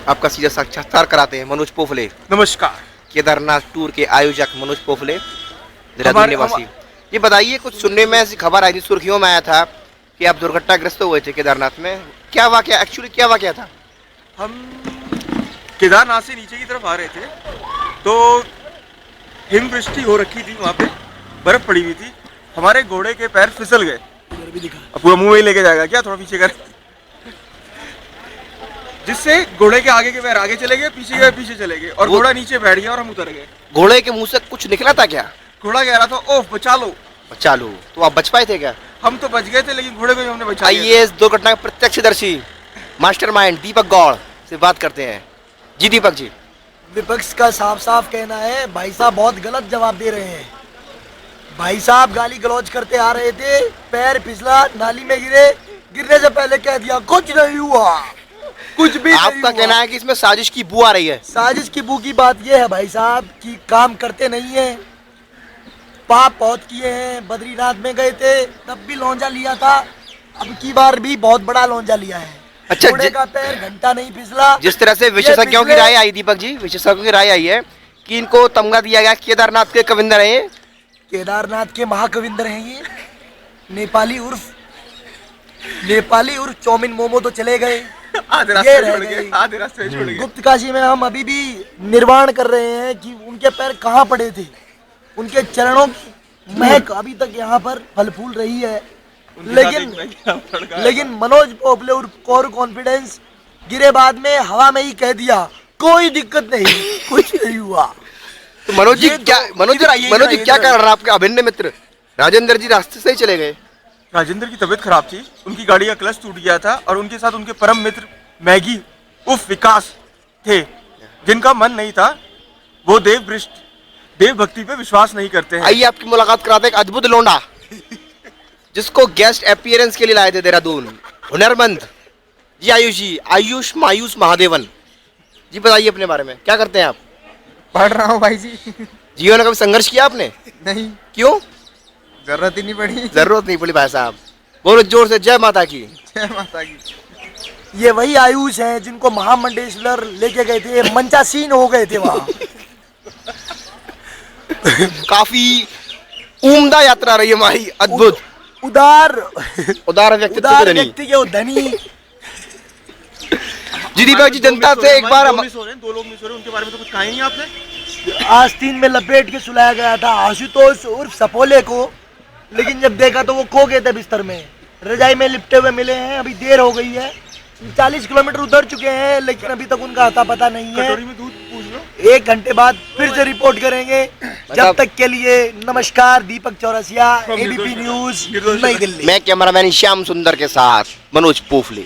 आपका सीधा साक्षात्कार कराते हैं मनोज पोफले, नमस्कार। केदारनाथ टूर के आयोजक मनोज पोफले, देहरादून निवासी। ये बताइए, कुछ सुनने में ऐसी खबर आई थी, सुर्खियों में आया था कि आप दुर्घटनाग्रस्त हुए थे केदारनाथ में। क्या वाकया, एक्चुअली क्या वाकया था? हम केदारनाथ से नीचे की तरफ आ रहे थे तो हिमवृष्टि हो रखी थी, वहाँ पे बर्फ पड़ी हुई थी। हमारे घोड़े के पैर फिसल गए। अब पूरा मुंह में ही लेके जाएगा क्या? थोड़ा पीछे कर, जिससे घोड़े के आगे के पैर आगे चले गए, पीछे के पीछे चले गए और घोड़ा नीचे बैठ गया और हम उतर गए। घोड़े के मुंह से कुछ निकला था क्या? घोड़ा कह रहा था ओह बचा लो। बचा लो, तो आप बच पाए थे क्या? हम तो बच गए थे, लेकिन घोड़े को भी हमने बचा लिया। आइए इस दुर्घटना के प्रत्यक्षदर्शी मास्टरमाइंड दीपक गौड़ से बात करते हैं। जी दीपक जी। विपक्ष का साफ साफ कहना है, भाई साहब बहुत गलत जवाब दे रहे हैं। भाई साहब गाली गलौज करते आ रहे थे, पैर फिसला, नाली में गिरे, गिरने से पहले कह दिया कुछ नहीं हुआ, कुछ भी नहीं आपका हुआ। कहना है कि इसमें साजिश की बू आ रही है। साजिश की बू की बात यह है भाई साहब कि काम करते नहीं है, पाप बहुत किए हैं। बद्रीनाथ में गए थे तब भी लौंजा लिया था, अब की बार भी बहुत बड़ा लौंजा लिया है। अच्छा, घोड़े का पैर घंटा नहीं फिसला। जिस तरह से विशेषज्ञों की राय आई दीपक जी, विशेषज्ञों की राय आई है कि इनको तमगा दिया गया केदारनाथ के कविंदर है, केदारनाथ के महाकविंदर हैं ये। नेपाली उर्फ चौमिन मोमो तो चले गए, आधे ये रास्ते रह छोड़ गए, गए। आधे रास्ते छोड़ गए। गुप्त काशी में हम अभी भी निर्वाण कर रहे हैं कि उनके पैर कहाँ पड़े थे। उनके चरणों की महक अभी तक यहाँ पर फल फूल रही है। लेकिन मनोज पोपले और कोर कॉन्फिडेंस गिरे बाद में हवा में ही कह दिया कोई दिक्कत नहीं, कुछ नहीं हुआ। तो मनोज जी क्या कर रहा है? आपके अभिन्न मित्र राजेंद्र जी रास्ते से ही चले गए। राजेंद्र की तबीयत खराब थी, उनकी गाड़ी का क्लच टूट गया था और उनके साथ उनके परम मित्र मैगी उफ विकास थे, जिनका मन नहीं था। वो देव भक्ति पे विश्वास नहीं करते हैं। आइए आपकी मुलाकात कराते हैं एक अद्भुत लौंडा जिसको गेस्ट अपीयरेंस के लिए लाए थे देहरादून, हुनरमंद जी आयुष मायूस महादेवन जी। बताइए अपने बारे में, क्या करते हैं आप? पढ़ रहा हूँ भाई जी। जीवन में कभी संघर्ष किया आपने? नहीं, क्यों? जरूरत ही नहीं पड़ी। जरूरत नहीं पड़ी भाई साहब। बोलो जोर से, जय माता की। जय माता की। ये वही आयुष हैं जिनको महामंडेश्वर लेके गए थे, मंचासीन हो गए थे वहाँ। काफी उम्दा यात्रा रही हमारी, अद्भुत। उदार व्यक्ति के वो धनी। जी दीपक जी, जनता से एक बार दो लोग मिस हो रहे, उनके बारे में तो कुछ कहा ही नहीं आपने। आस्तीन में लपेट के सुलाया गया था आशुतोष उर्फ सपोले को, लेकिन जब देखा तो वो खो गए थे बिस्तर में, रजाई में लिपटे हुए मिले हैं। अभी देर हो गई है, 40 किलोमीटर उतर चुके हैं, लेकिन अभी तक उनका अता पता नहीं है। कटोरी में दूध पूछ लो। 1 घंटे बाद फिर से रिपोर्ट करेंगे। जब तक के लिए नमस्कार। दीपक चौरसिया, ABP न्यूज, नई दिल्ली। मैं कैमरामैन श्याम सुंदर के साथ मनोज पोफले।